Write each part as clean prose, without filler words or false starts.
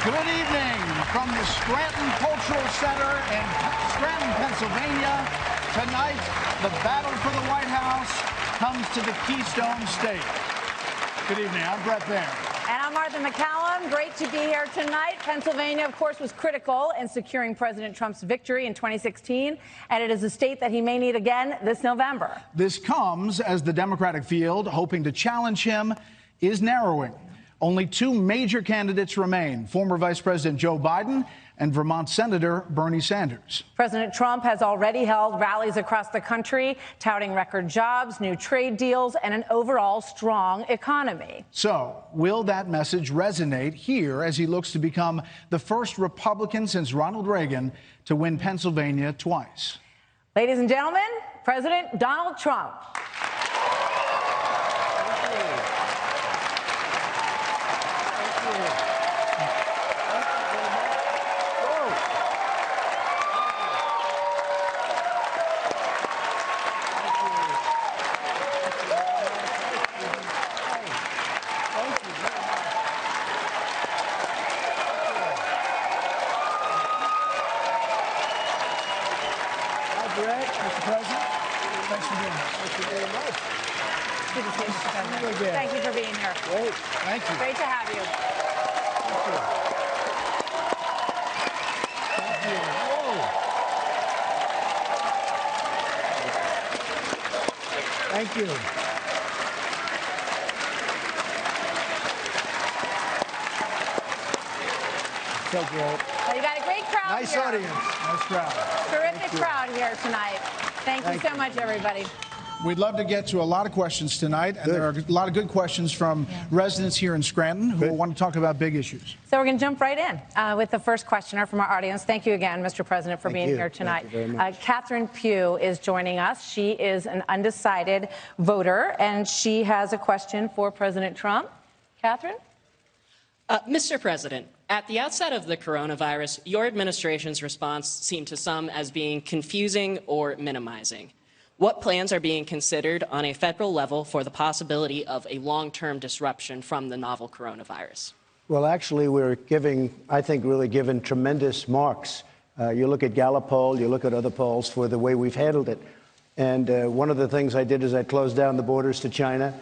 Good evening from the Scranton Cultural Center in Scranton, Pennsylvania. Tonight, the battle for the White House comes to the Keystone State. Good evening. I'm Bret, Baier. And I'm MacCallum. Great to be here tonight. Pennsylvania, of course, was critical in securing President Trump's victory in 2016, and it is a state that he may need again this November. This comes as the Democratic field, hoping to challenge him, is narrowing. Only two major candidates remain, former Vice President Joe Biden and Vermont Senator Bernie Sanders. President Trump has already held rallies across the country, touting record jobs, new trade deals, and an overall strong economy. So, will that message resonate here as he looks to become the first Republican since Ronald Reagan to win Pennsylvania twice? Ladies and gentlemen, President Donald Trump. Bret, Mr. President, thanks for being here. Thank you very much. Good to see you, Mr. President. Thank you for being here. Great. Thank you. Great to have you. Thank you. Whoa. Thank you. So great. Well, you got a great crowd Nice here. audience. Nice crowd. Terrific crowd here tonight. Thank you so much, everybody. We'd love to get to a lot of questions tonight, and there are a lot of good questions from residents here in Scranton who want to talk about big issues. So we're going to jump right in with the first questioner from our audience. Thank you again, Mr. President, for being here tonight. Thank you very much. Catherine Pugh is joining us. She is an undecided voter, and she has a question for President Trump. Catherine? Mr. President, at the outset of the coronavirus, your administration's response seemed to some as being confusing or minimizing. What plans are being considered on a federal level for the possibility of a long-term disruption from the novel coronavirus? Well, actually, we're giving, I think, really given tremendous marks. You look at Gallup poll, you look at other polls for the way we've handled it. And one of the things I did is I closed down the borders to China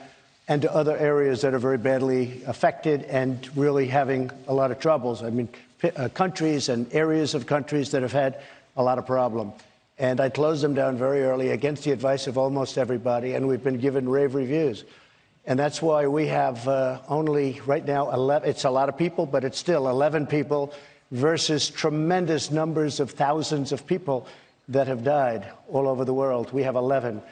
and to other areas that are very badly affected and really having a lot of troubles. I mean, countries and areas of countries that have had a lot of problem. And I closed them down very early against the advice of almost everybody, and we've been given rave reviews. And that's why we have only right now 11, it's a lot of people, but it's still 11 people versus tremendous numbers of thousands of people that have died all over the world. We have 11.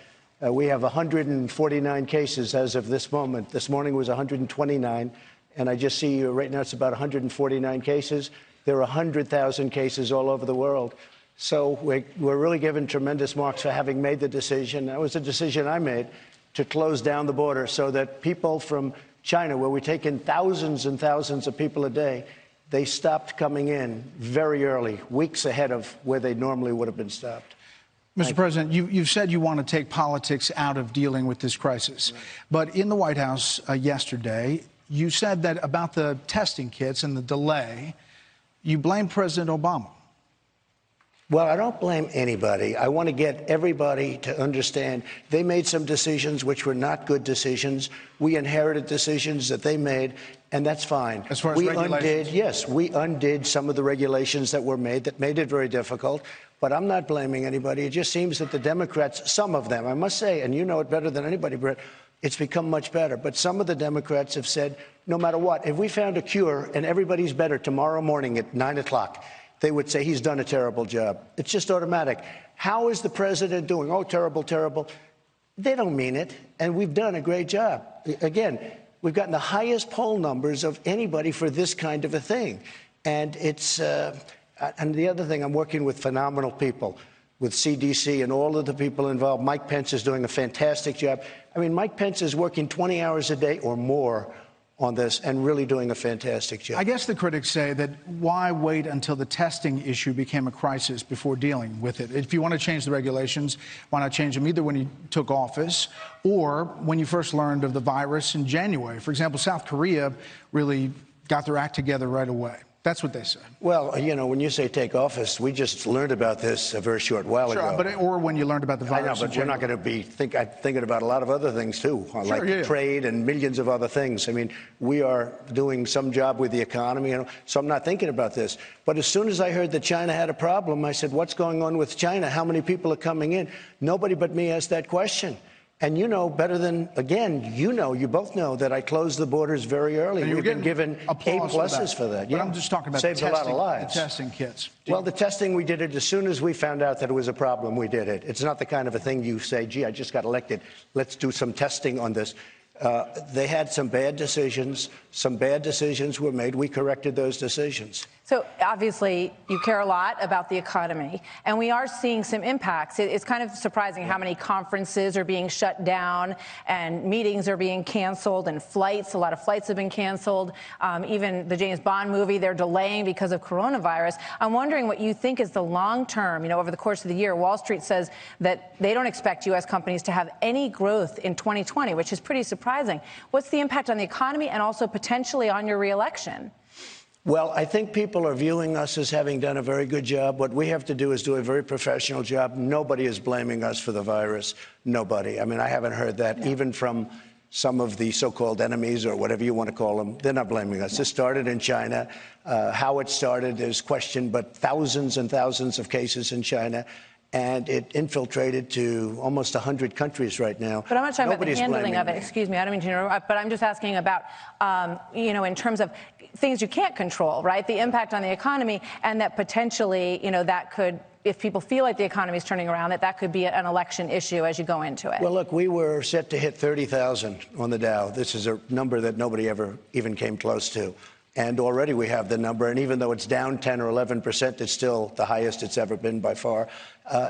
We have 149 cases as of this moment. This morning was 129, and I just see right now it's about 149 cases. There are 100,000 cases all over the world. So we're really given tremendous marks for having made the decision. That was a decision I made to close down the border so that people from China, where we take in thousands and thousands of people a day, they stopped coming in very early, weeks ahead of where they normally would have been stopped. Mr. President, you've said you want to take politics out of dealing with this crisis. Right. But in the White House yesterday, you said that about the testing kits and the delay, you blamed President Obama. Well, I don't blame anybody. I want to get everybody to understand they made some decisions which were not good decisions. We inherited decisions that they made, and that's fine. As far as regulations? We undid some of the regulations that were made that made it very difficult. But I'm not blaming anybody. It just seems that the Democrats, some of them, I must say, and you know it better than anybody, Bret, it's become much better. But some of the Democrats have said, no matter what, if we found a cure and everybody's better tomorrow morning at 9 o'clock, they would say he's done a terrible job. It's just automatic. How is the president doing? Oh, terrible, terrible. They don't mean it, and we've done a great job. Again, we've gotten the highest poll numbers of anybody for this kind of a thing. And it's... And the other thing, I'm working with phenomenal people, with CDC and all of the people involved. Mike Pence is doing a fantastic job. I mean, Mike Pence is working 20 hours a day or more on this and really doing a fantastic job. I guess the critics say that why wait until the testing issue became a crisis before dealing with it? If you want to change the regulations, why not change them either when you took office or when you first learned of the virus in January? For example, South Korea really got their act together right away. That's what they say. Well, you know, when you say take office, we just learned about this a very short while ago. Or when you learned about the virus. I know, but we're not going to be thinking about a lot of other things, too, like trade and millions of other things. I mean, we are doing some job with the economy, so I'm not thinking about this. But as soon as I heard that China had a problem, I said, what's going on with China? How many people are coming in? Nobody but me asked that question. And you know better than, again, you both know that I closed the borders very early. We've been given A+ for that. But I'm just talking about saved a lot of lives. The testing kits. Well, the testing, we did it as soon as we found out that it was a problem, we did it. It's not the kind of a thing you say, gee, I just got elected, let's do some testing on this. They had some bad decisions. Some bad decisions were made. We corrected those decisions. So obviously, you care a lot about the economy, and we are seeing some impacts. It's kind of surprising how many conferences are being shut down and meetings are being canceled and flights. A lot of flights have been canceled. Even the James Bond movie, they're delaying because of coronavirus. I'm wondering what you think is the long term. You know, over the course of the year, Wall Street says that they don't expect U.S. companies to have any growth in 2020, which is pretty surprising. What's the impact on the economy and also potentially on your reelection? Well, I think people are viewing us as having done a very good job. What we have to do is do a very professional job. Nobody is blaming us for the virus. Nobody. I mean, I haven't heard that even from some of the so-called enemies or whatever you want to call them. They're not blaming us. This started in China. How it started is questioned, but thousands and thousands of cases in China. And it infiltrated to almost 100 countries right now. But I'm not talking about the handling of it. Excuse me, I don't mean to interrupt, but I'm just asking about, you know, in terms of things you can't control, right? The impact on the economy, and that potentially, you know, that could, if people feel like the economy is turning around, that could be an election issue as you go into it. Well, look, we were set to hit 30,000 on the Dow. This is a number that nobody ever even came close to. And already we have the number, and even though it's down 10 or 11%, it's still the highest it's ever been by far.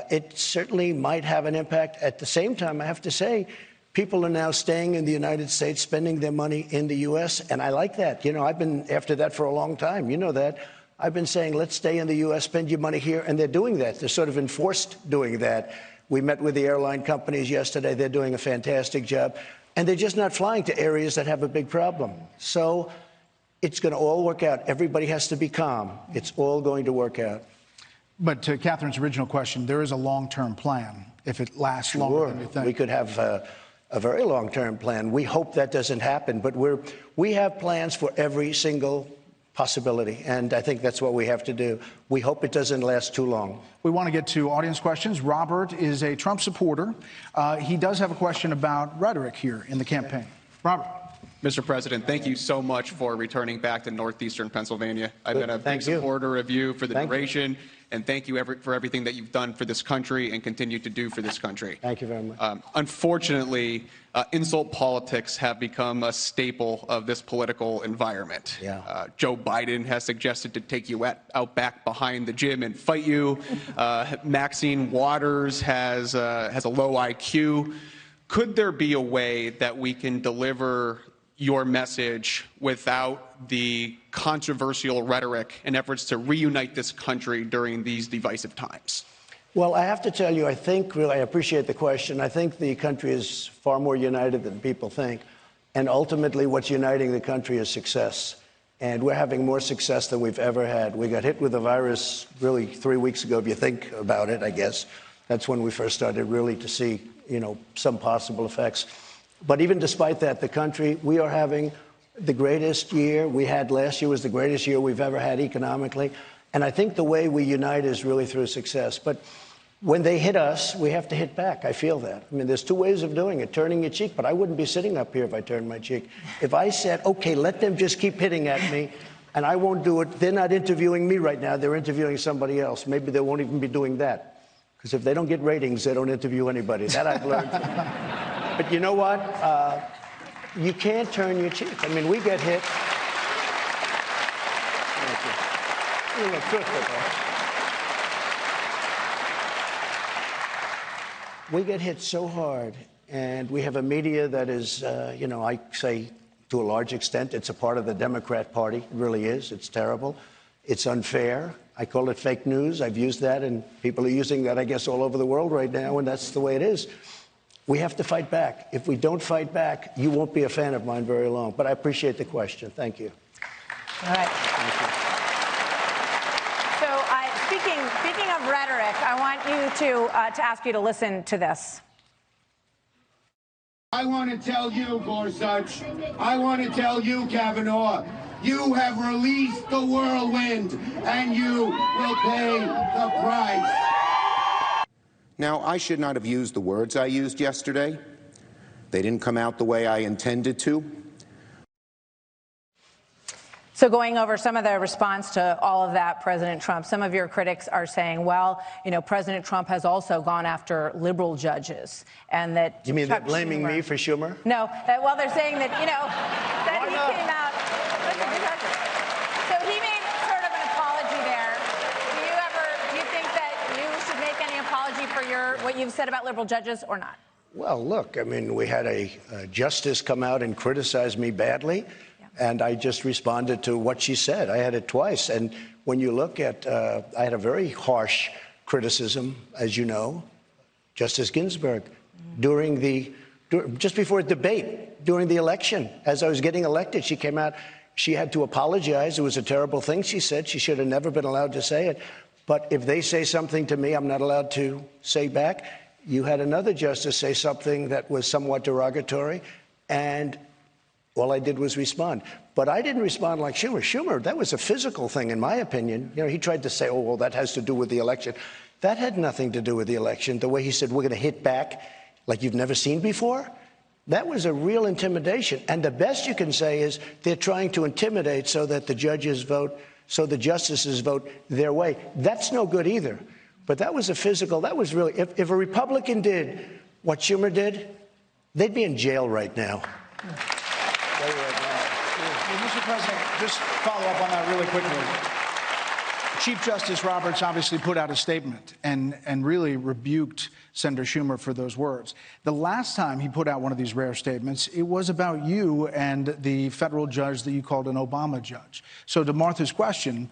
It certainly might have an impact. At the same time, I have to say, people are now staying in the United States, spending their money in the U.S., and I like that. You know, I've been after that for a long time. You know that. I've been saying, let's stay in the U.S., spend your money here, and they're doing that. They're sort of enforced doing that. We met with the airline companies yesterday. They're doing a fantastic job, and they're just not flying to areas that have a big problem. So it's going to all work out. Everybody has to be calm. It's all going to work out. But to Catherine's original question, there is a long-term plan if it lasts longer than you think. We could have a very long-term plan. We hope that doesn't happen, but we have plans for every single possibility, and I think that's what we have to do. We hope it doesn't last too long. We want to get to audience questions. Robert is a Trump supporter. He does have a question about rhetoric here in the campaign. Robert. Mr. President, thank you so much for returning back to northeastern Pennsylvania. I've been a big supporter of you for the duration, and thank you for everything that you've done for this country and continue to do for this country. Thank you very much. Unfortunately, insult politics have become a staple of this political environment. Yeah. Joe Biden has suggested to take you out back behind the gym and fight you. Maxine Waters has a low IQ. Could there be a way that we can deliver your message without the controversial rhetoric and efforts to reunite this country during these divisive times? Well, I have to tell you, I think, really, I appreciate the question. I think the country is far more united than people think. And ultimately, what's uniting the country is success. And we're having more success than we've ever had. We got hit with the virus really 3 weeks ago, if you think about it, I guess. That's when we first started really to see, you know, some possible effects. But even despite that, the country, we are having the greatest year we had. Last year was the greatest year we've ever had economically. And I think the way we unite is really through success. But when they hit us, we have to hit back. I feel that. I mean, there's two ways of doing it, turning your cheek. But I wouldn't be sitting up here if I turned my cheek. If I said, OK, let them just keep hitting at me, and I won't do it, they're not interviewing me right now. They're interviewing somebody else. Maybe they won't even be doing that. Because if they don't get ratings, they don't interview anybody. That I've learned. But you know what? You can't turn your cheek. I mean, we get hit. Thank you. You look good for that. We get hit so hard, and we have a media that is, you know, I say to a large extent, it's a part of the Democrat Party. It really is. It's terrible. It's unfair. I call it fake news. I've used that, and people are using that, I guess, all over the world right now, and that's the way it is. We have to fight back. If we don't fight back, you won't be a fan of mine very long. But I appreciate the question. Thank you. All right. Thank you. Speaking of rhetoric, I want you to ask you to listen to this. I want to tell you, Gorsuch, I want to tell you, Kavanaugh, you have released the whirlwind, and you will pay the price. Now, I should not have used the words I used yesterday. They didn't come out the way I intended to. So going over some of the response to all of that, President Trump, some of your critics are saying, well, you know, President Trump has also gone after liberal judges, and that You mean they're blaming me for Schumer? No, well, they're saying that, you know, that he came out. So he made sort of an apology there. Do you think that you should make any apology for what you've said about liberal judges or not? Well, look, I mean, we had a justice come out and criticize me badly. And I just responded to what she said. I had it twice. And when you look at, I had a very harsh criticism, as you know, Justice Ginsburg, just before a debate, during the election, as I was getting elected, she came out. She had to apologize. It was a terrible thing she said. She should have never been allowed to say it. But if they say something to me, I'm not allowed to say back. You had another justice say something that was somewhat derogatory, and all I did was respond. But I didn't respond like Schumer. Schumer, that was a physical thing, in my opinion. You know, he tried to say, oh, well, that has to do with the election. That had nothing to do with the election. The way he said, we're going to hit back like you've never seen before, that was a real intimidation. And the best you can say is they're trying to intimidate so that the judges vote, so the justices vote their way. That's no good either. But that was a physical, that was really, if a Republican did what Schumer did, they'd be in jail right now. Mr. President, just follow up on that really quickly. Chief Justice Roberts obviously put out a statement and really rebuked Senator Schumer for those words. The last time he put out one of these rare statements, it was about you and the federal judge that you called an Obama judge. So to Martha's question,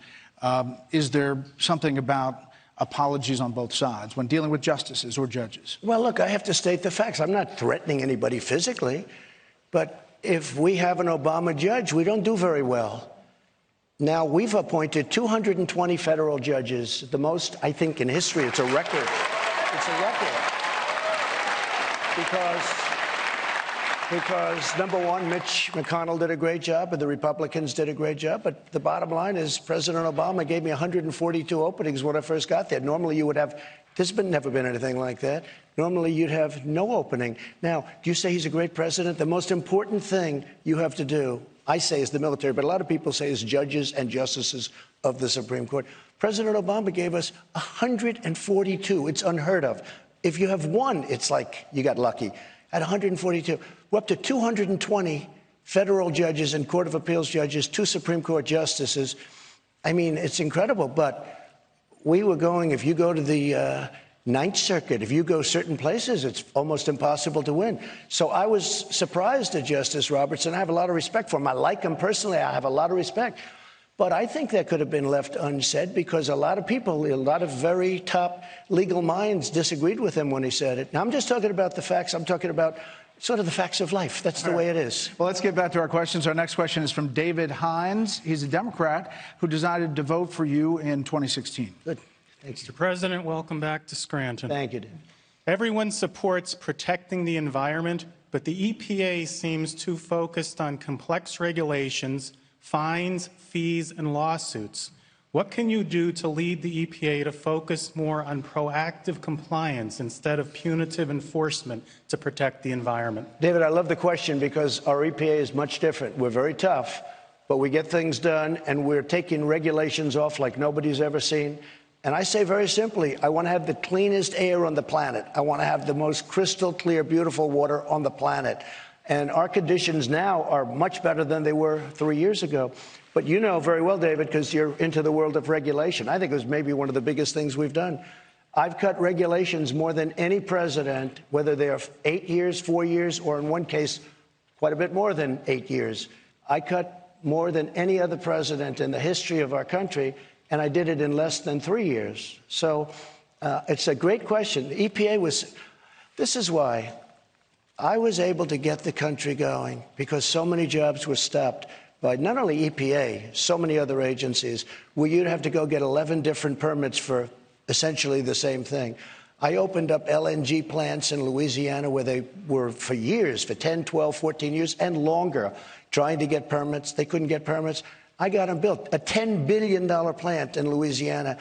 is there something about apologies on both sides when dealing with justices or judges? Well, look, I have to state the facts. I'm not threatening anybody physically, but if we have an Obama judge, we don't do very well. Now, we've appointed 220 federal judges, the most, I think, in history. It's a record. It's a record. Because number one, Mitch McConnell did a great job, and the Republicans did a great job. But the bottom line is President Obama gave me 142 openings when I first got there. Normally, you would have, there's never been anything like that. Normally, you'd have no opening. Now, do you say he's a great president? The most important thing you have to do, I say, is the military, but a lot of people say is judges and justices of the Supreme Court. President Obama gave us 142. It's unheard of. If you have one, it's like you got lucky. At 142, we're up to 220 federal judges and Court of Appeals judges, 2 Supreme Court justices. I mean, it's incredible. But we were going, if you go to the Ninth Circuit, if you go certain places, it's almost impossible to win. So I was surprised at Justice Roberts, and I have a lot of respect for him. I like him personally. I have a lot of respect. But I think that could have been left unsaid because a lot of people, a lot of very top legal minds disagreed with him when he said it. Now, I'm just talking about the facts. I'm talking about sort of the facts of life. That's the way it is. Well, let's get back to our questions. Our next question is from David Hines. He's a Democrat who decided to vote for you in 2016. Good. Thanks. Mr. President, welcome back to Scranton. Thank you, David. Everyone supports protecting the environment, but the EPA seems too focused on complex regulations, fines, fees, and lawsuits. What can you do to lead the EPA to focus more on proactive compliance instead of punitive enforcement to protect the environment? David, I love the question because our EPA is much different. We're very tough, but we get things done, and we're taking regulations off like nobody's ever seen. And I say very simply, I want to have the cleanest air on the planet. I want to have the most crystal clear, beautiful water on the planet. And our conditions now are much better than they were 3 years ago. But you know very well, David, because you're into the world of regulation. I think it was maybe one of the biggest things we've done. I've cut regulations more than any president, whether they're 8 years, 4 years, or in one case, quite a bit more than 8 years. I cut more than any other president in the history of our country, and I did it in less than 3 years. So it's a great question. The EPA was, this is why I was able to get the country going, because so many jobs were stopped. by not only EPA, so many other agencies, where you'd have to go get 11 different permits for essentially the same thing. I opened up LNG plants in Louisiana where they were for years, for 10, 12, 14 years and longer, trying to get permits. They couldn't get permits. I got them built. A $10 billion plant in Louisiana,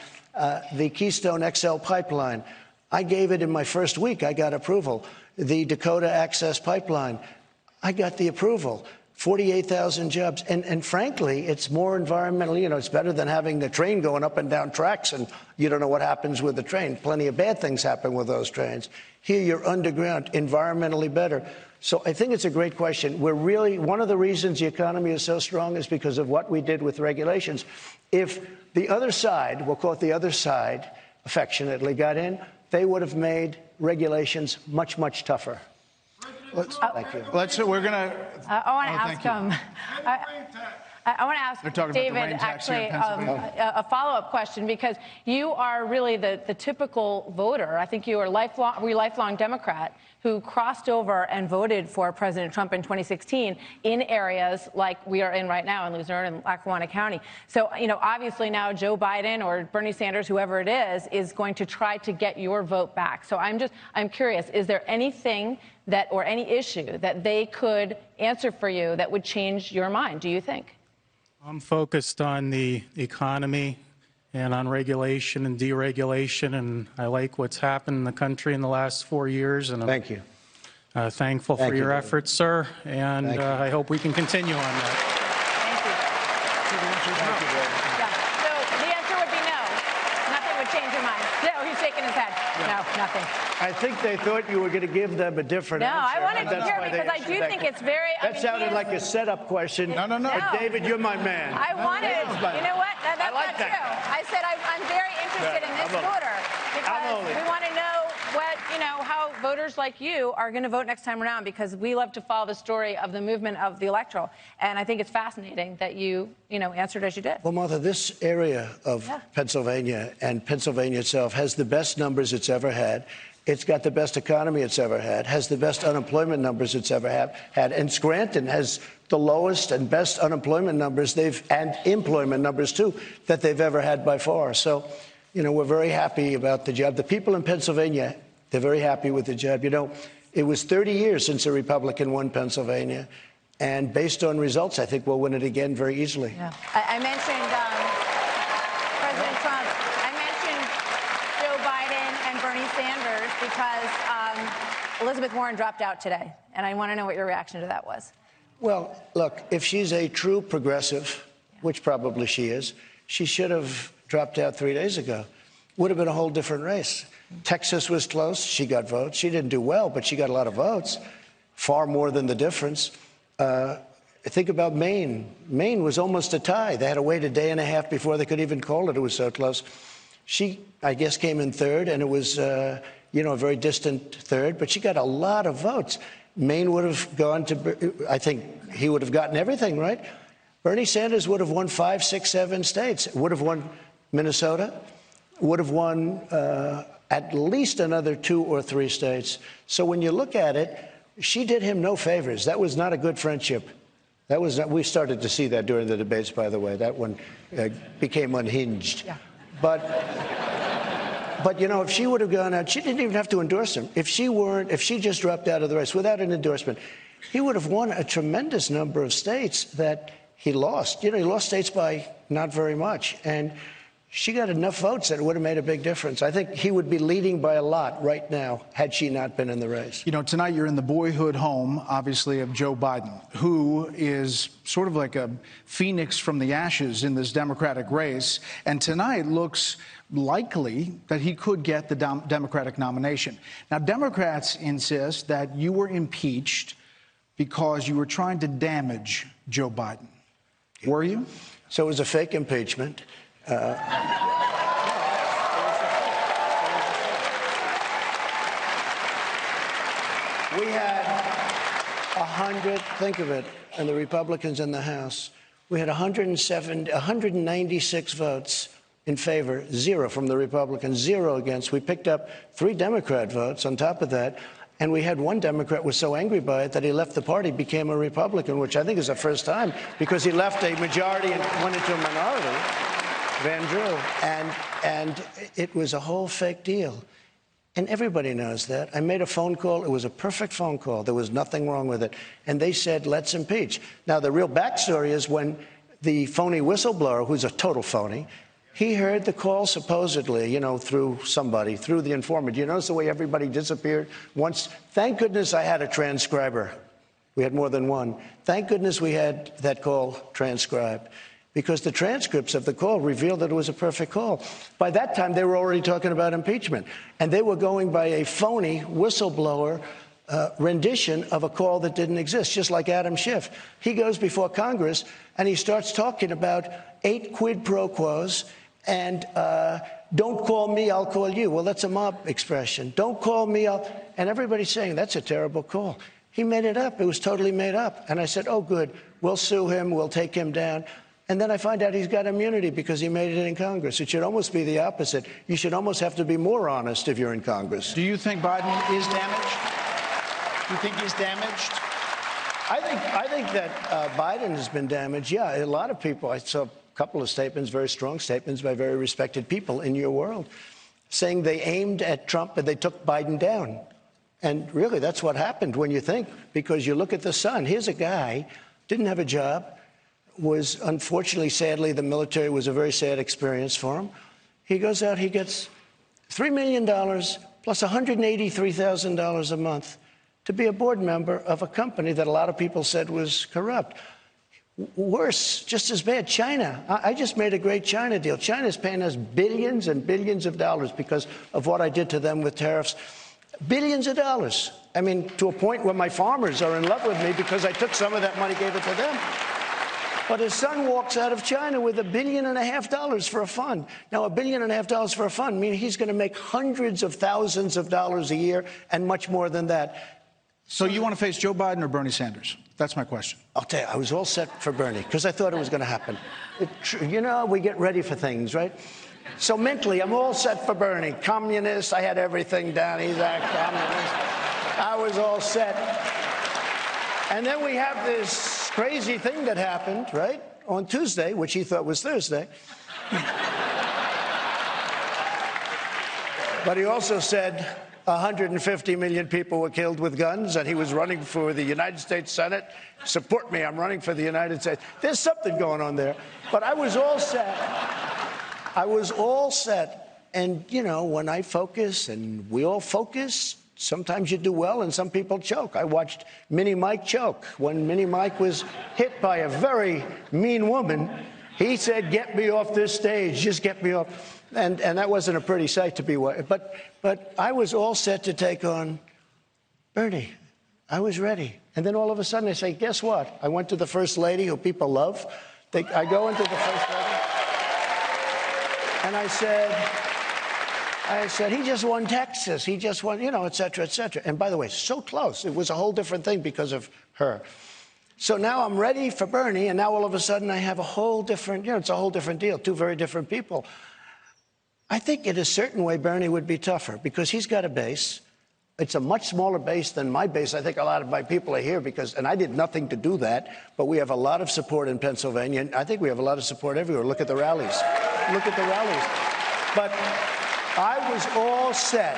the Keystone XL pipeline. I gave it in my first week. I got approval. The Dakota Access Pipeline, I got the approval. 48,000 jobs. And frankly, it's more environmental. You know, it's better than having the train going up and down tracks and you don't know what happens with the train. Plenty of bad things happen with those trains. Here, you're underground, environmentally better. So I think it's a great question. We're really, one of the reasons the economy is so strong is because of what we did with regulations. If the other side, we'll call it the other side, affectionately got in, they would have made regulations much, much tougher. Thank you. We're going to. I want to ask him. I want to ask David actually a follow-up question, because you are really the typical voter. I think you are lifelong Democrat who crossed over and voted for President Trump in 2016 in areas like we are in right now in Luzerne and Lackawanna County. So, you know, obviously now Joe Biden or Bernie Sanders, whoever it is going to try to get your vote back. So I'm curious, is there anything that, or any issue that they could answer for you that would change your mind, do you think? I'm focused on the economy and on regulation and deregulation, and I like what's happened in the country in the last 4 years. And Thank you. I'm thankful for your efforts, sir, and I hope we can continue on that. Thank you. Yeah. So the answer would be no. Nothing would change your mind. No, he's shaking his head. No, nothing. I think they thought you were going to give them a different answer. No, I wanted to hear, because I do think it's very... That sounded like a setup question. No. But David, you're my man. I wanted... You know what? That's not true. I said I'm very interested in this voter, because we want to know what, you know, how voters like you are going to vote next time around, because we love to follow the story of the movement of the electoral. And I think it's fascinating that you answered as you did. Well, Martha, this area of Pennsylvania and Pennsylvania itself has the best numbers it's ever had. It's got the best economy it's ever had, has the best unemployment numbers it's ever had. And Scranton has the lowest and best unemployment numbers and employment numbers, too, that they've ever had by far. So, you know, we're very happy about the job. The people in Pennsylvania, they're very happy with the job. You know, it was 30 years since a Republican won Pennsylvania. And based on results, I think we'll win it again very easily. Yeah. I mentioned President Trump. I mentioned Joe Biden and Bernie Sanders because Elizabeth Warren dropped out today. And I want to know what your reaction to that was. Well, look, if she's a true progressive, which probably she is, she should have dropped out 3 days ago. Would have been a whole different race. Texas was close. She got votes. She didn't do well, but she got a lot of votes, far more than the difference. Think about Maine. Maine was almost a tie. They had to wait a day and a half before they could even call it. It was so close. She, I guess, came in third, and it was, a very distant third, but she got a lot of votes. Maine would have gone to, I think he would have gotten everything, right? Bernie Sanders would have won 5, 6, 7 states. Would have won Minnesota. Would have won at least another 2 or 3 states. So when you look at it, she did him no favors. That was not a good friendship. That was not, we started to see that during the debates, by the way. That one became unhinged. Yeah. But you know, if she would have gone out, she didn't even have to endorse him. If she just dropped out of the race without an endorsement, he would have won a tremendous number of states that he lost. You know, he lost states by not very much. And she got enough votes that it would have made a big difference. I think he would be leading by a lot right now had she not been in the race. You know, tonight you're in the boyhood home, obviously, of Joe Biden, who is sort of like a phoenix from the ashes in this Democratic race. And tonight looks likely that he could get the Democratic nomination. Now, Democrats insist that you were impeached because you were trying to damage Joe Biden. Were you? So it was a fake impeachment. We had 100, think of it, and the Republicans in the House, we had 196 votes in favor, 0 from the Republicans, 0 against. We picked up 3 Democrat votes on top of that. And we had one Democrat was so angry by it that he left the party, became a Republican, which I think is the first time, because he left a majority and went into a minority, Van Drew. And it was a whole fake deal. And everybody knows that. I made a phone call. It was a perfect phone call. There was nothing wrong with it. And they said, let's impeach. Now, the real backstory is when the phony whistleblower, who's a total phony, he heard the call supposedly, you know, through somebody, through the informant. You notice the way everybody disappeared once? Thank goodness I had a transcriber. We had more than one. Thank goodness we had that call transcribed, because the transcripts of the call revealed that it was a perfect call. By that time, they were already talking about impeachment, and they were going by a phony whistleblower rendition of a call that didn't exist, just like Adam Schiff. He goes before Congress, and he starts talking about 8 quid pro quos, and don't call me, I'll call you. Well, that's a mob expression. Don't call me, and everybody's saying, that's a terrible call. He made it up. It was totally made up. And I said, oh, good, we'll sue him, we'll take him down. And then I find out he's got immunity because he made it in Congress. It should almost be the opposite. You should almost have to be more honest if you're in Congress. Do you think Biden is damaged? Do you think he's damaged? I think that Biden has been damaged. Yeah, a lot of people. I saw a couple of statements, very strong statements by very respected people in your world, saying they aimed at Trump and they took Biden down. And really, that's what happened when you think, because you look at the son. Here's a guy, didn't have a job, was unfortunately, sadly, the military was a very sad experience for him. He goes out, he gets $3 million plus $183,000 a month to be a board member of a company that a lot of people said was corrupt. Worse, just as bad, China. I just made a great China deal. China's paying us billions and billions of dollars because of what I did to them with tariffs. Billions of dollars. I mean, to a point where my farmers are in love with me because I took some of that money, gave it to them. But his son walks out of China with $1.5 billion for a fund. Now, $1.5 billion for a fund means he's going to make hundreds of thousands of dollars a year and much more than that. So you want to face Joe Biden or Bernie Sanders? That's my question. I'll tell you, I was all set for Bernie because I thought it was going to happen. You know, we get ready for things, right? So mentally, I'm all set for Bernie. Communist, I had everything down. He's a communist. I was all set. And then we have this crazy thing that happened, right, on Tuesday, which he thought was Thursday. But he also said 150 million people were killed with guns, and he was running for the United States Senate. Support me, I'm running for the United States. There's something going on there. But I was all set. I was all set. And, you know, when I focus, and we all focus, sometimes you do well, and some people choke. I watched Mini Mike choke. When Mini Mike was hit by a very mean woman, he said, get me off this stage, just get me off. And that wasn't a pretty sight to be. But I was all set to take on Bernie. I was ready. And then all of a sudden I say, guess what? I went to the First Lady, who people love. I go into the First Lady, and I said, he just won Texas. He just won, you know, et cetera, et cetera. And by the way, so close. It was a whole different thing because of her. So now I'm ready for Bernie, and now all of a sudden I have a whole different, you know, it's a whole different deal, two very different people. I think in a certain way Bernie would be tougher because he's got a base. It's a much smaller base than my base. I think a lot of my people are here because, and I did nothing to do that, but we have a lot of support in Pennsylvania, and I think we have a lot of support everywhere. Look at the rallies. Look at the rallies. But I was all set.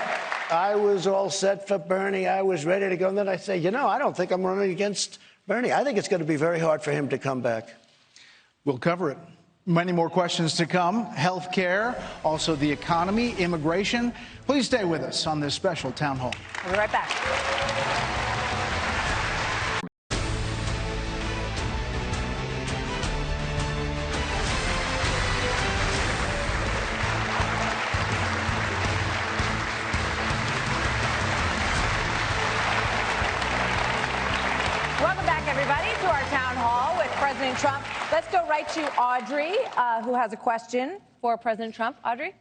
I was all set for Bernie. I was ready to go. And then I say, you know, I don't think I'm running against Bernie. I think it's going to be very hard for him to come back. We'll cover it. Many more questions to come. Health care, also the economy, immigration. Please stay with us on this special town hall. We'll be right back. Welcome back, everybody, to our town hall with President Trump. Let's go right to Audrey, who has a question for President Trump. Audrey,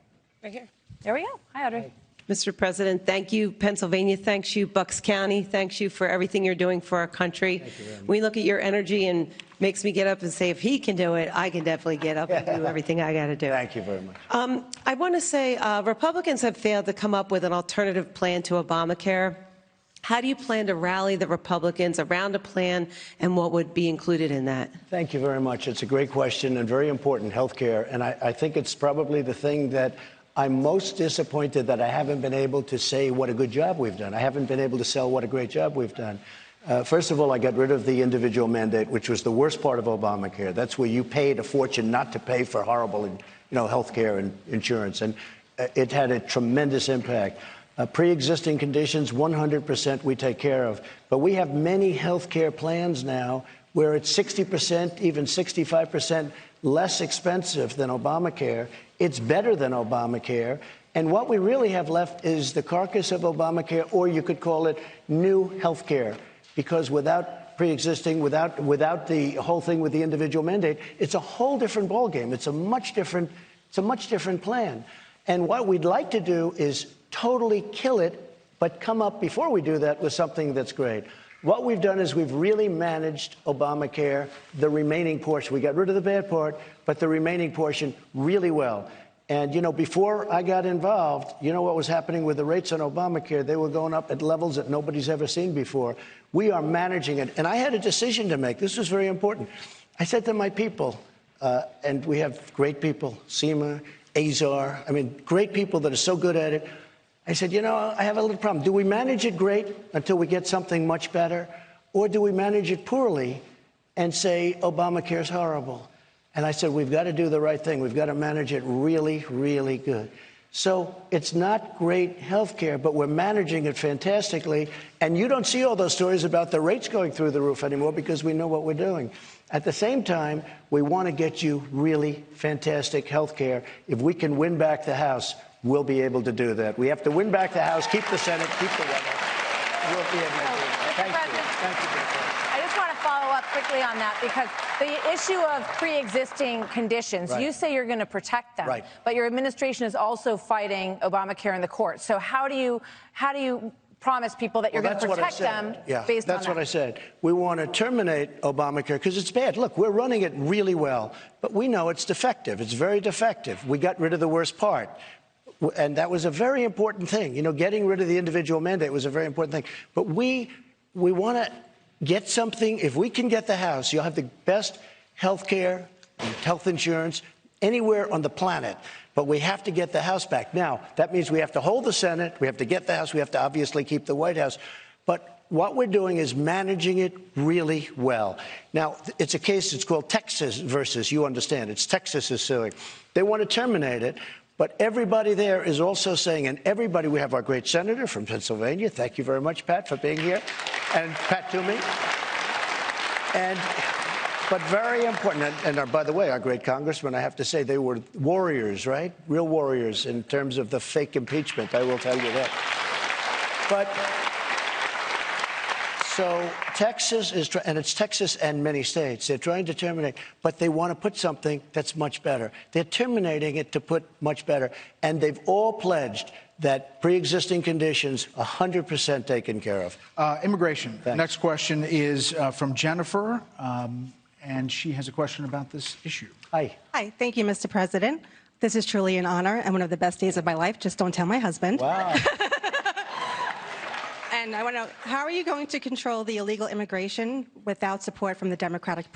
right here. There we go. Hi, Audrey. Mr. President, thank you. Pennsylvania thanks you. Bucks County thanks you for everything you're doing for our country. We look at your energy and makes me get up and say, if he can do it, I can definitely get up and do everything I got to do. Thank you very much. I want to say Republicans have failed to come up with an alternative plan to Obamacare. How do you plan to rally the Republicans around a plan, and what would be included in that? Thank you very much. It's a great question and very important, health care. And I think it's probably the thing that I'm most disappointed that I haven't been able to say what a good job we've done. I haven't been able to sell what a great job we've done. First of all, I got rid of the individual mandate, which was the worst part of Obamacare. That's where you paid a fortune not to pay for horrible, health care and insurance. And it had a tremendous impact. Pre-existing conditions, 100% we take care of. But we have many health care plans now where it's 60%, even 65% less expensive than Obamacare. It's better than Obamacare. And what we really have left is the carcass of Obamacare, or you could call it new health care. Because without pre-existing, without the whole thing with the individual mandate, it's a whole different ballgame. It's a much different plan. And what we'd like to do is totally kill it, but come up before we do that with something that's great. What we've done is we've really managed Obamacare, the remaining portion. We got rid of the bad part, but the remaining portion really well. And, before I got involved, what was happening with the rates on Obamacare? They were going up at levels that nobody's ever seen before. We are managing it. And I had a decision to make. This was very important. I said to my people, and we have great people, Seema, Azar, great people that are so good at it. I said, I have a little problem. Do we manage it great until we get something much better? Or do we manage it poorly and say Obamacare is horrible? And I said, we've got to do the right thing. We've got to manage it really, really good. So it's not great health care, but we're managing it fantastically. And you don't see all those stories about the rates going through the roof anymore because we know what we're doing. At the same time, we want to get you really fantastic health care. If we can win back the House, we'll be able to do that. We have to win back the House, keep the Senate, keep the White House. We'll be able to do that. Thank you. Thank you. I just want to follow up quickly on that, because the issue of pre-existing conditions, Right. You say you're going to protect them, Right. But your administration is also fighting Obamacare in the courts. So how do you promise people that you're going to protect them based on that? That's what I said. We want to terminate Obamacare because it's bad. Look, we're running it really well, but we know it's defective. It's very defective. We got rid of the worst part. And that was a very important thing. Getting rid of the individual mandate was a very important thing. But we want to get something. If we can get the House, you'll have the best health care, health insurance anywhere on the planet. But we have to get the House back. Now, that means we have to hold the Senate. We have to get the House. We have to obviously keep the White House. But what we're doing is managing it really well. Now, it's a case, it's called Texas versus, you understand, it's Texas is suing. They want to terminate it. But everybody there is also saying, and everybody, we have our great senator from Pennsylvania. Thank you very much, Pat, for being here. And Pat Toomey. But very important, and by the way, our great congressman, I have to say, they were warriors, right? Real warriors in terms of the fake impeachment, I will tell you that. But so Texas is, and it's Texas and many states, they're trying to terminate, but they want to put something that's much better. They're terminating it to put much better. And they've all pledged that pre-existing conditions 100% taken care of. Immigration. Thanks. Next question is from Jennifer, and she has a question about this issue. Hi. Hi, thank you, Mr. President. This is truly an honor and one of the best days of my life. Just don't tell my husband. Wow. And I want to know, how are you going to control the illegal immigration without support from the Democratic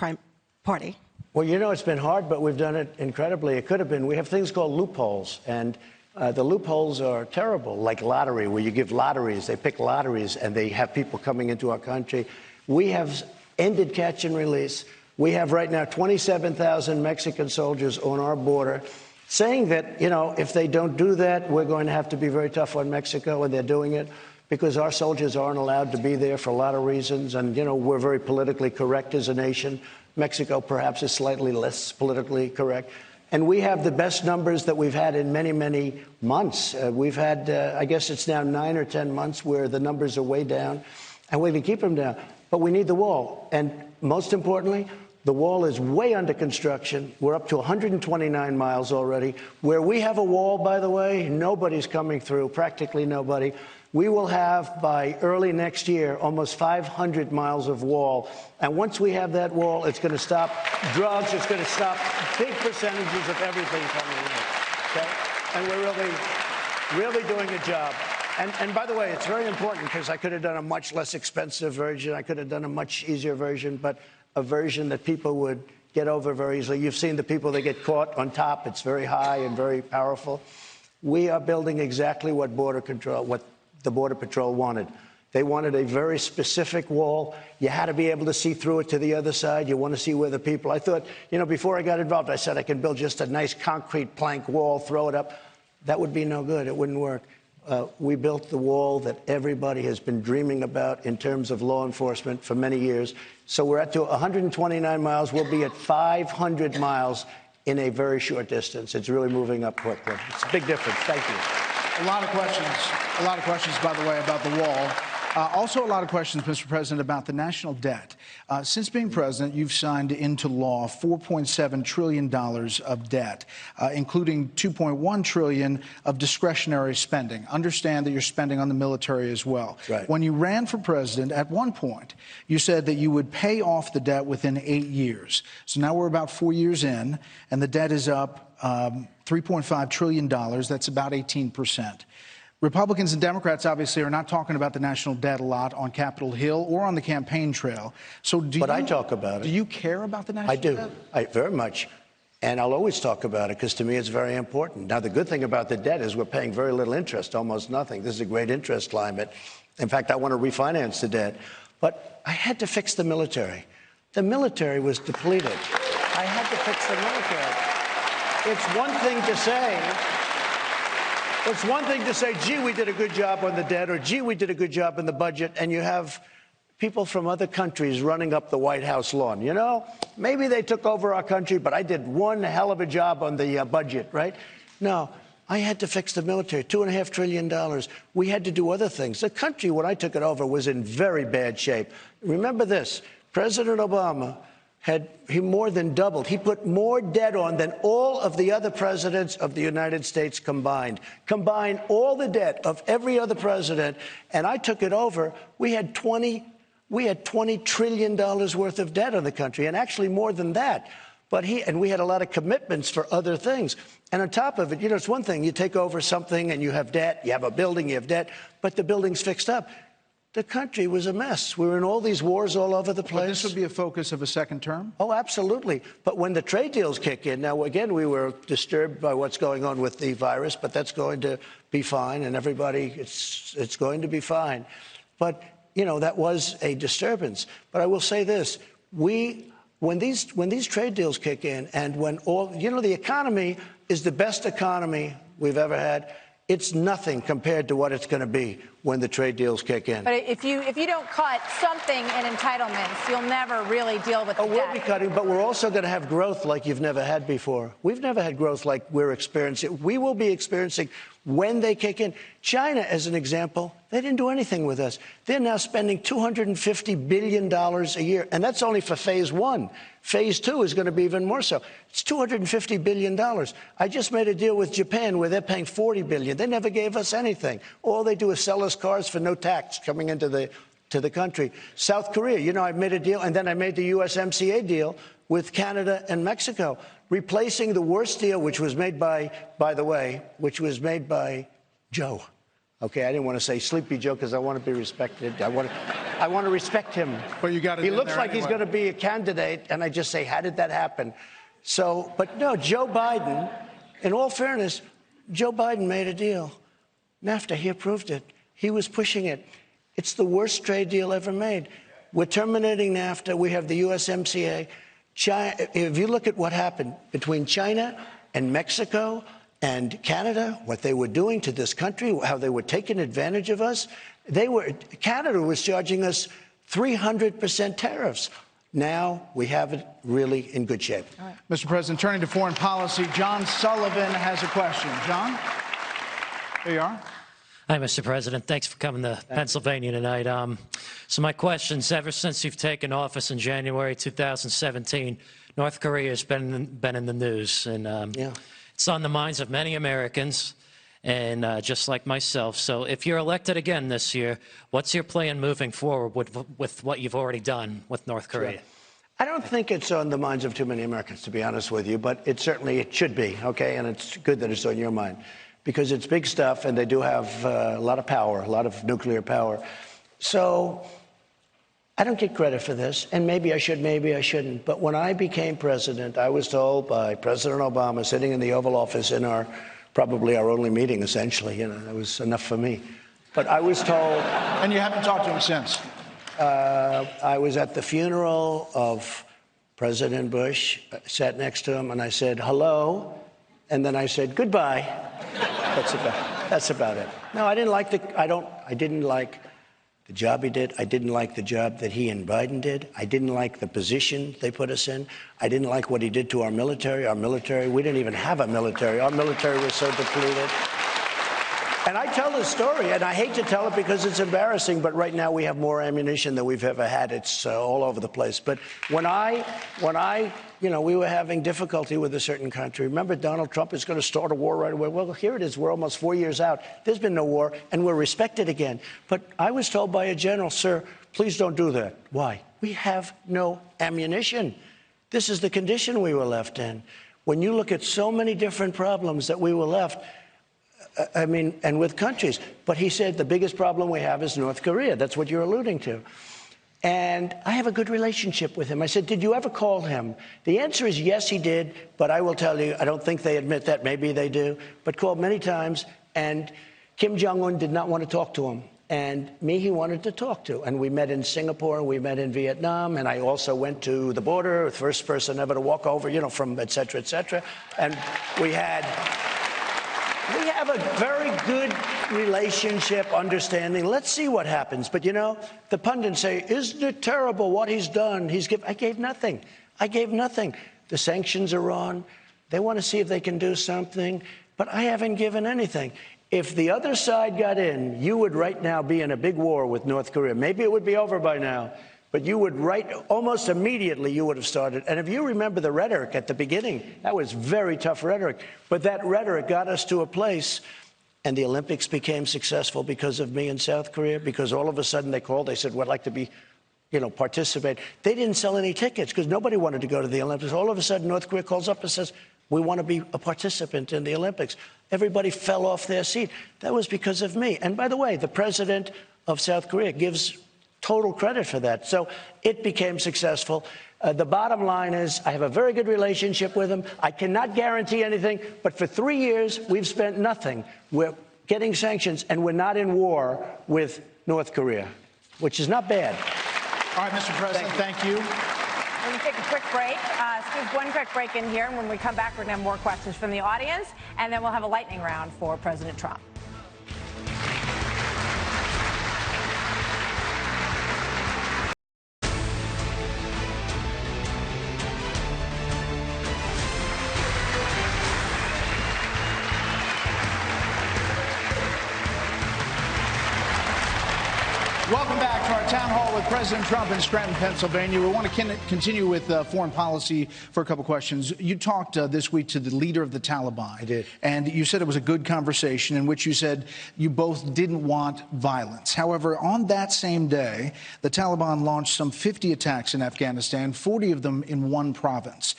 Party? Well, it's been hard, but we've done it incredibly. It could have been. We have things called loopholes, and the loopholes are terrible, like lottery, where you give lotteries. They pick lotteries, and they have people coming into our country. We have ended catch and release. We have right now 27,000 Mexican soldiers on our border saying that, if they don't do that, we're going to have to be very tough on Mexico, and they're doing it because our soldiers aren't allowed to be there for a lot of reasons. And, we're very politically correct as a nation. Mexico perhaps is slightly less politically correct. And we have the best numbers that we've had in many, many months. We've had, I guess it's now 9 or 10 months where the numbers are way down, and we can keep them down. But we need the wall. And most importantly, the wall is way under construction. We're up to 129 miles already. Where we have a wall, by the way, nobody's coming through, practically nobody. We will have, by early next year, almost 500 miles of wall. And once we have that wall, it's going to stop drugs. It's going to stop big percentages of everything coming in. Okay? And we're really doing a job. And by the way, it's very important because I could have done a much less expensive version. I could have done a much easier version, but a version that people would get over very easily. You've seen the people that get caught on top. It's very high and very powerful. We are building exactly what the Border Patrol wanted. They wanted a very specific wall. You had to be able to see through it to the other side. You want to see where the people. I thought, before I got involved, I said I can build just a nice concrete plank wall, throw it up. That would be no good. It wouldn't work. We built the wall that everybody has been dreaming about in terms of law enforcement for many years. So we're at 129 miles. We'll be at 500 miles in a very short distance. It's really moving up quickly. It's a big difference. Thank you. A lot of questions, by the way, about the wall. Also, a lot of questions, Mr. President, about the national debt. Since being president, you've signed into law $4.7 trillion of debt, including $2.1 trillion of discretionary spending. Understand that you're spending on the military as well. Right. When you ran for president, at one point, you said that you would pay off the debt within 8 years. So now we're about 4 years in, and the debt is up $3.5 trillion. That's about 18%. Republicans and Democrats obviously are not talking about the national debt a lot on Capitol Hill or on the campaign trail. So I talk about it. Do you care about the national debt? I do. Very much. And I'll always talk about it because to me it's very important. Now, the good thing about the debt is we're paying very little interest, almost nothing. This is a great interest climate. In fact, I want to refinance the debt. But I had to fix the military. The military was depleted. I had to fix the military. It's one thing to say... It's one thing to say, gee, we did a good job on the debt, or gee, we did a good job in the budget, and you have people from other countries running up the White House lawn. Maybe they took over our country, but I did one hell of a job on the budget, right? No, I had to fix the military, $2.5 trillion. We had to do other things. The country, when I took it over, was in very bad shape. Remember this, President Obama he more than doubled. He put more debt on than all of the other presidents of the United States combined. Combine all the debt of every other president, and I took it over. We had $20 trillion worth of debt on the country, and actually more than that. And we had a lot of commitments for other things. And on top of it, it's one thing. You take over something and you have debt, you have a building, you have debt, but the building's fixed up. The country was a mess. We were in all these wars all over the place. But this would be a focus of a second term? Oh, absolutely. But when the trade deals kick in, now, again, we were disturbed by what's going on with the virus, but that's going to be fine, and everybody, it's going to be fine. But, that was a disturbance. But I will say this. When these trade deals kick in, and when the economy is the best economy we've ever had, it's nothing compared to what it's going to be when the trade deals kick in. But if you don't cut something in entitlements, you'll never really deal with the debt. We'll be cutting, but we're also going to have growth like you've never had before. We've never had growth like we're experiencing. We will be experiencing when they kick in. China, as an example, they didn't do anything with us. They're now spending $250 billion a year, and that's only for phase one. Phase two is going to be even more so. It's $250 billion. I just made a deal with Japan where they're paying $40 billion. They never gave us anything. All they do is sell us cars for no tax coming into the country. South Korea, I made a deal, and then I made the USMCA deal with Canada and Mexico, replacing the worst deal, which was made by the way, which was made by Joe. Okay, I didn't want to say Sleepy Joe because I want to be respected. I want to respect him. But you got it. He looks like he's going to be a candidate, and I just say, how did that happen? So, but no, Joe Biden, in all fairness, Joe Biden made a deal. NAFTA, he approved it. He was pushing it. It's the worst trade deal ever made. We're terminating NAFTA. We have the USMCA. China, if you look at what happened between China and Mexico and Canada, what they were doing to this country, how they were taking advantage of us, Canada was charging us 300% tariffs. Now we have it really in good shape. Right. Mr. President, turning to foreign policy, John Sullivan has a question. John? There you are. Hi, Mr. President. Thanks for coming to Pennsylvania tonight. So my question's, ever since you've taken office in January 2017, North Korea has been in the news, and it's on the minds of many Americans, and just like myself. So if you're elected again this year, what's your plan moving forward with what you've already done with North Korea? Sure. I don't think it's on the minds of too many Americans, to be honest with you, but it should be, okay? And it's good that it's on your mind. because it's big stuff, and they do have a lot of power, a lot of nuclear power. So I don't get credit for this, and maybe I should, maybe I shouldn't. But when I became president, I was told by President Obama, sitting in the Oval Office in probably our only meeting, essentially, that was enough for me. But I was told... And you haven't talked to him since? I was at the funeral of President Bush, sat next to him, and I said, hello, and then I said, goodbye. That's about it. No, I didn't like the job he did. I didn't like the job that he and Biden did. I didn't like the position they put us in. I didn't like what he did to our military. We didn't even have a military. Our military was so depleted. And I tell this story, and I hate to tell it because it's embarrassing, but right now we have more ammunition than we've ever had. It's all over the place. But when we were having difficulty with a certain country, remember Donald Trump is going to start a war right away. Well, here it is. We're almost 4 years out. There's been no war, and we're respected again. But I was told by a general, sir, please don't do that. Why? We have no ammunition. This is the condition we were left in. When you look at so many different problems that we were left, and with countries. But he said the biggest problem we have is North Korea. That's what you're alluding to. And I have a good relationship with him. I said, did you ever call him? The answer is yes, he did. But I will tell you, I don't think they admit that. Maybe they do. But called many times. And Kim Jong-un did not want to talk to him. And me, he wanted to talk to. And we met in Singapore, and we met in Vietnam. And I also went to the border, the first person ever to walk over, from et cetera, et cetera. And we have a very good relationship, understanding. Let's see what happens. But, the pundits say, isn't it terrible what he's done? I gave nothing. The sanctions are on. They want to see if they can do something. But I haven't given anything. If the other side got in, you would right now be in a big war with North Korea. Maybe it would be over by now. But you would almost immediately you would have started. And if you remember the rhetoric at the beginning, that was very tough rhetoric. But that rhetoric got us to a place, and the Olympics became successful because of me in South Korea, because all of a sudden they called, they said, we'd like to be, participate. They didn't sell any tickets because nobody wanted to go to the Olympics. All of a sudden, North Korea calls up and says, we want to be a participant in the Olympics. Everybody fell off their seat. That was because of me. And by the way, the president of South Korea gives total credit for that. So it became successful. The bottom line is I have a very good relationship with him. I cannot guarantee anything, but for 3 years, we've spent nothing. We're getting sanctions, and we're not in war with North Korea, which is not bad. All right, Mr. President, thank you. We're going to take a quick break. Squeeze one quick break in here, and when we come back, we're going to have more questions from the audience, and then we'll have a lightning round for President Trump. Welcome back to our town hall with President Trump in Scranton, Pennsylvania. We want to continue with foreign policy for a couple questions. You talked this week to the leader of the Taliban. I did. And you said it was a good conversation in which you said you both didn't want violence. However, on that same day, the Taliban launched some 50 attacks in Afghanistan, 40 of them in one province.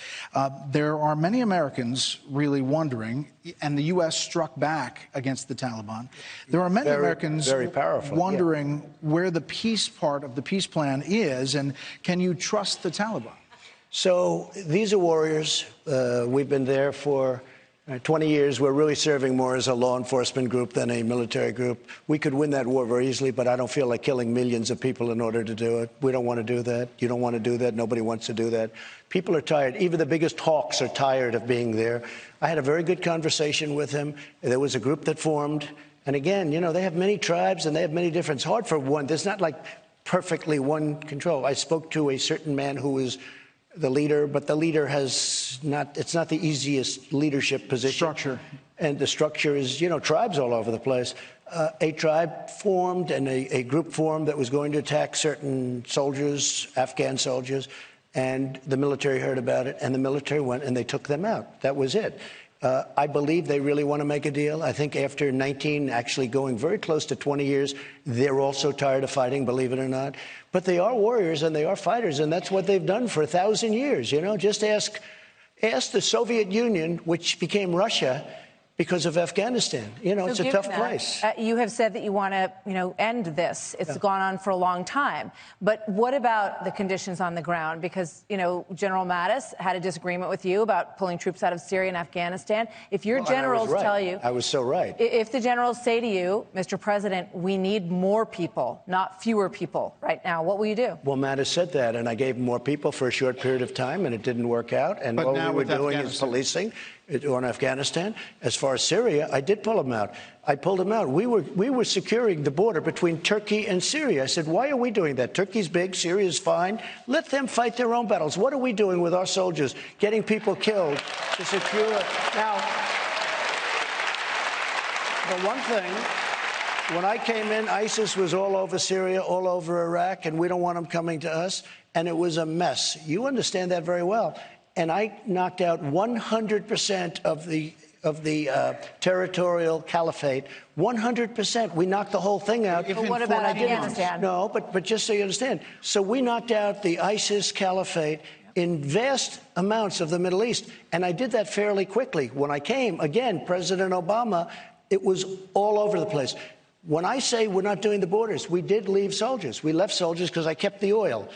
There are many Americans really wondering, and the U.S. struck back against the Taliban. There are many Americans wondering where the peace part of the peace plan is, and can you trust the Taliban? So these are warriors. We've been there for 20 years. We're really serving more as a law enforcement group than a military group. We could win that war very easily, but I don't feel like killing millions of people in order to do it. We don't want to do that. You don't want to do that. Nobody wants to do that. People are tired. Even the biggest hawks are tired of being there. I had a very good conversation with him. There was a group that formed. And again, they have many tribes and they have many different. It's hard for one. There's not like perfectly one control. I spoke to a certain man who is the leader, but the leader it's not the easiest leadership position. Structure. And the structure is, tribes all over the place. A tribe formed and a group formed that was going to attack certain soldiers, Afghan soldiers, and the military heard about it, and the military went and they took them out. That was it. I believe they really want to make a deal. I think after 19, actually going very close to 20 years, they're also tired of fighting, believe it or not. But they are warriors and they are fighters, and that's what they've done for 1,000 years. Just ask the Soviet Union, which became Russia, because of Afghanistan. You know, So it's a given tough that, place. You have said that you want to, end this. It's gone on for a long time. But what about the conditions on the ground? Because, General Mattis had a disagreement with you about pulling troops out of Syria and Afghanistan. If your generals tell you... I was so right. If the generals say to you, Mr. President, we need more people, not fewer people right now, what will you do? Well, Mattis said that, and I gave him more people for a short period of time, and it didn't work out. And But what now we were with doing is policing on Afghanistan. As far as Syria, I did pull them out. I pulled them out. We were securing the border between Turkey and Syria. I said, why are we doing that? Turkey's big, Syria's fine. Let them fight their own battles. What are we doing with our soldiers? Getting people killed to secure. Now, the one thing, when I came in, ISIS was all over Syria, all over Iraq, and we don't want them coming to us. And it was a mess. You understand that very well. And I knocked out 100% of the territorial caliphate. 100%. We knocked the whole thing out. But what about Afghanistan? No, but just so you understand. So we knocked out the ISIS caliphate in vast amounts of the Middle East. And I did that fairly quickly. When I came, again, President Obama, it was all over the place. When I say we're not doing the borders, we did leave soldiers. We left soldiers because I kept the oil.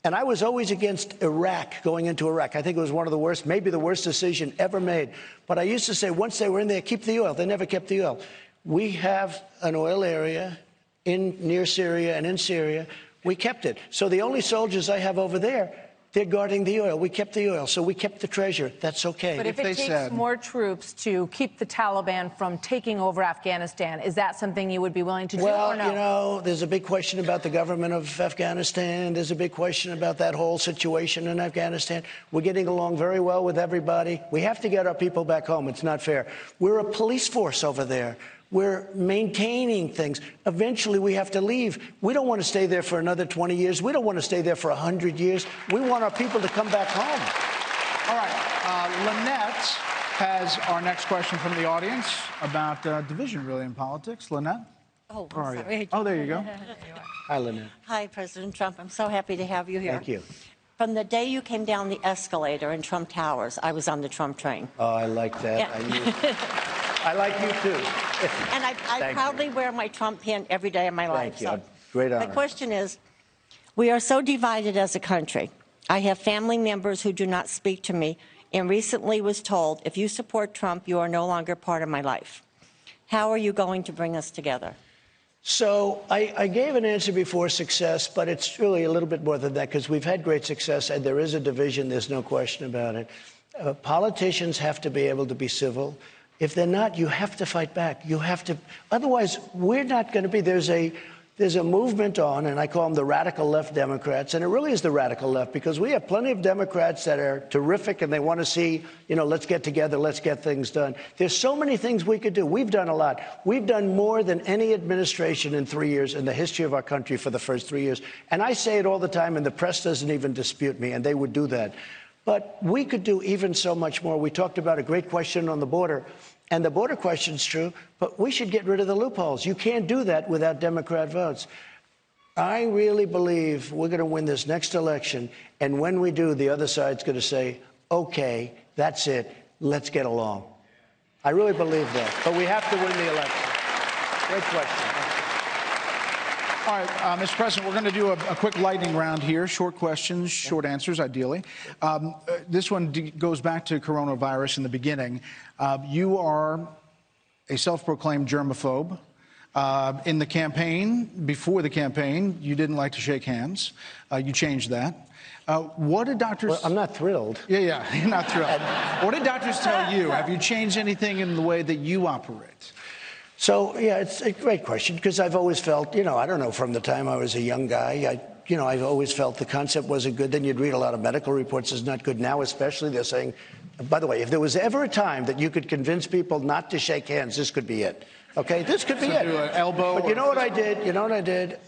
And I was always against Iraq, going into Iraq. I think it was one of the worst, maybe the worst decision ever made. But I used to say, once they were in there, keep the oil. They never kept the oil. We have an oil area near Syria and in Syria. We kept it. So the only soldiers I have over there, they're guarding the oil. We kept the oil. So we kept the treasure. That's okay. But if it takes more troops to keep the Taliban from taking over Afghanistan, is that something you would be willing to do or no? Well, there's a big question about the government of Afghanistan. There's a big question about that whole situation in Afghanistan. We're getting along very well with everybody. We have to get our people back home. It's not fair. We're a police force over there. We're maintaining things. Eventually, we have to leave. We don't want to stay there for another 20 years. We don't want to stay there for 100 years. We want our people to come back home. All right. Lynette has our next question from the audience about division, really, in politics. Lynette? Oh, Where are sorry. you? Oh, there you go. Hi, Lynette. Hi, President Trump. I'm so happy to have you here. Thank you. From the day you came down the escalator in Trump Towers, I was on the Trump train. Oh, I like that. Yeah. I like you, too. And I proudly wear my Trump pin every day of my life. Thank you. Great honor. My question is, we are so divided as a country. I have family members who do not speak to me and recently was told, if you support Trump, you are no longer part of my life. How are you going to bring us together? So I gave an answer before success, but it's really a little bit more than that because we've had great success and there is a division. There's no question about it. Politicians have to be able to be civil. If they're not, you have to fight back. You have to. Otherwise, we're not going to be. There's a movement on, and I call them the radical left Democrats, and it really is the radical left because we have plenty of Democrats that are terrific and they want to see, let's get together, let's get things done. There's so many things we could do. We've done a lot. We've done more than any administration in 3 years in the history of our country for the first 3 years. And I say it all the time, and the press doesn't even dispute me, and they would do that. But we could do even so much more. We talked about a great question on the border, and the border question's true, but we should get rid of the loopholes. You can't do that without Democrat votes. I really believe we're going to win this next election, and when we do, the other side's going to say, okay, that's it, let's get along. I really believe that, but we have to win the election. Great question. All right, Mr. President, we're going to do a quick lightning round here. Short questions, short answers, ideally. This one goes back to coronavirus in the beginning. You are a self-proclaimed germaphobe. In the campaign, before the campaign, you didn't like to shake hands. You changed that. What did doctors... Well, I'm not thrilled. Yeah, you're not thrilled. What did doctors tell you? Have you changed anything in the way that you operate? So, yeah, it's a great question because I've always felt, I don't know, from the time I was a young guy, I've always felt the concept wasn't good. Then you'd read a lot of medical reports, it's not good. Now, especially, they're saying, by the way, if there was ever a time that you could convince people not to shake hands, this could be it. Okay, this could be it. Do an elbow. But you know what I did? You know what I did?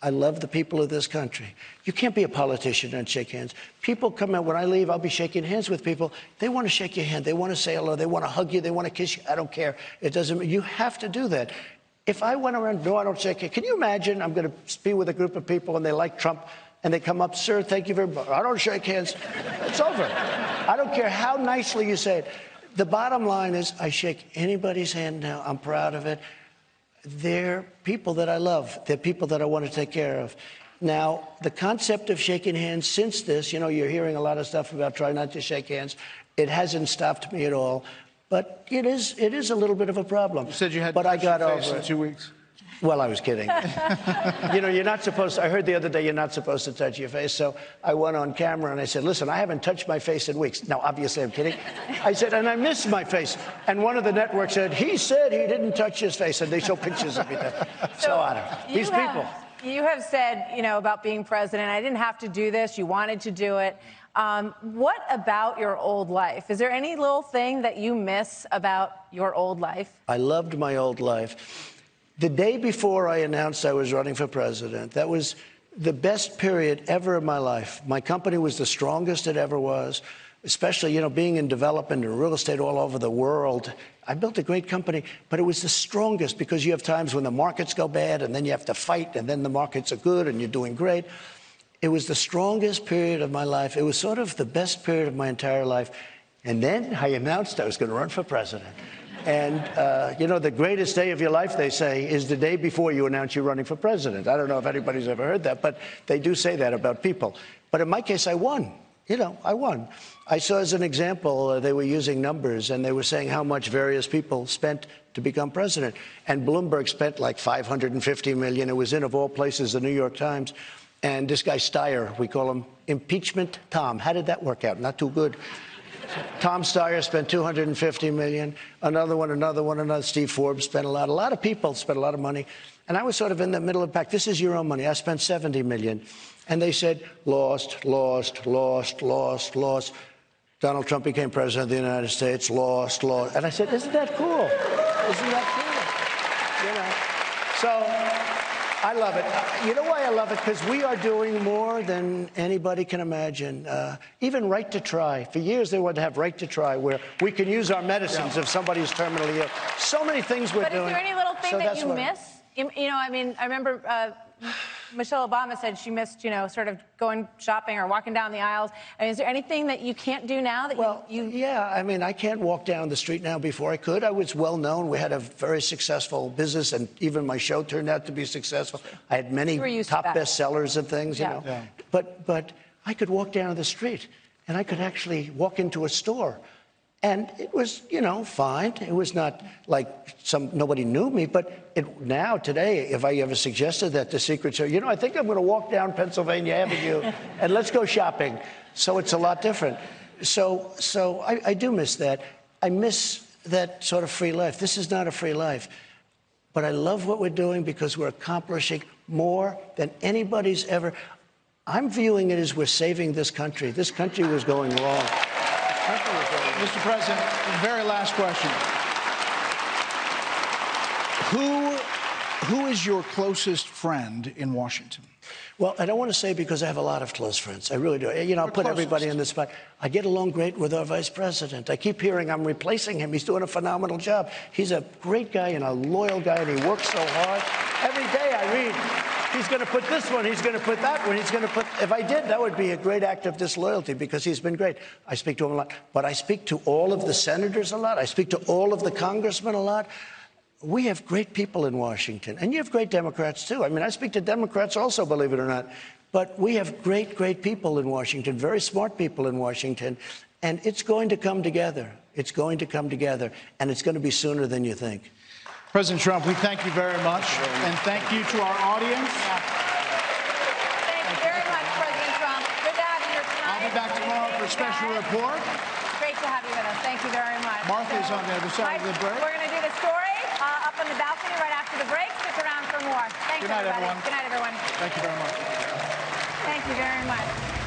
I love the people of this country. You can't be a politician and shake hands. People come out, when I leave, I'll be shaking hands with people. They want to shake your hand. They want to say hello. They want to hug you. They want to kiss you. I don't care. It doesn't, you have to do that. If I went around, no, I don't shake hands. Can you imagine I'm going to be with a group of people and they like Trump and they come up, sir, thank you very much. I don't shake hands. It's over. I don't care how nicely you say it. The bottom line is I shake anybody's hand now. I'm proud of it. They're people that I love. They're people that I want to take care of. Now, the concept of shaking hands since this, you know, you're hearing a lot of stuff about trying not to shake hands. It hasn't stopped me at all. But it is a little bit of a problem. You said you had but to I got your face over in it. 2 weeks. Well, I was kidding. You know, you're not supposed to, I heard the other day you're not supposed to touch your face. So I went on camera and I said, listen, I haven't touched my face in weeks. Now, obviously, I'm kidding. I said, and I miss my face. And one of the networks said, he said he didn't touch his face. And they show pictures of me there. So I don't know. These people. You have said, you know, about being president, I didn't have to do this. You wanted to do it. What about your old life? Is there any little thing that you miss about your old life? I loved my old life. The day before I announced I was running for president, that was the best period ever of my life. My company was the strongest it ever was, especially, you know, being in development and real estate all over the world. I built a great company, but it was the strongest because you have times when the markets go bad and then you have to fight and then the markets are good and you're doing great. It was the strongest period of my life. It was sort of the best period of my entire life. And then I announced I was going to run for president. And, you know, the greatest day of your life, they say, is the day before you announce you're running for president. I don't know if anybody's ever heard that, but they do say that about people. But in my case, I won. You know, I won. I saw as an example, they were using numbers, and they were saying how much various people spent to become president. And Bloomberg spent like $550 million. It was in, of all places, the New York Times. And this guy Steyer, we call him Impeachment Tom. How did that work out? Not too good. Tom Steyer spent $250 million. Another. Steve Forbes spent a lot. A lot of people spent a lot of money. And I was sort of in the middle of the pack. This is your own money. I spent $70 million. And they said, lost. Donald Trump became president of the United States. Lost. And I said, isn't that cool? Isn't that cool? You know. So I love it. You know why I love it? Because we are doing more than anybody can imagine. Even Right to Try. For years, they wanted to have Right to Try, where we can use our medicines if somebody's terminally ill. So many things we're doing. But is there any little thing that you miss? You know, I mean, I remember Michelle Obama said she missed, you know, sort of going shopping or walking down the aisles. I mean, is there anything that you can't do now that yeah, I mean, I can't walk down the street now before I could. I was well known. We had a very successful business, and even my show turned out to be successful. I had many top bestsellers and things, you know. Yeah. But I could walk down the street, and I could actually walk into a store. And it was, you know, fine. It was not like nobody knew me. But now, today, if I ever suggested that to Secret Service, you know, I think I'm going to walk down Pennsylvania Avenue and let's go shopping. So it's a lot different. So I do miss that. I miss that sort of free life. This is not a free life. But I love what we're doing because we're accomplishing more than anybody's ever. I'm viewing it as we're saving this country. This country was going wrong. Mr. President, very last question. Who is your closest friend in Washington? Well, I don't want to say because I have a lot of close friends. I really do. You know, I'll put everybody in the spot. I get along great with our vice president. I keep hearing I'm replacing him. He's doing a phenomenal job. He's a great guy and a loyal guy, and he works so hard. Every day I read, he's going to put this one, he's going to put that one, he's going to put... If I did, that would be a great act of disloyalty because he's been great. I speak to him a lot. But I speak to all of the senators a lot. I speak to all of the congressmen a lot. We have great people in Washington. And you have great Democrats, too. I mean, I speak to Democrats also, believe it or not. But we have great, great people in Washington, very smart people in Washington. And it's going to come together. It's going to come together. And it's going to be sooner than you think. President Trump, we thank you very much. And thank you to our audience. Thank you very much, President Trump. Good to have you here tonight. I'll be back tomorrow for a special report. Great to have you with us. Thank you very much. Martha's on the other side of the break. We're going to do the story up on the balcony right after the break. Stick around for more. Thanks, Good night, everybody. everyone. Good night, everyone. Thank you very much. Thank you very much.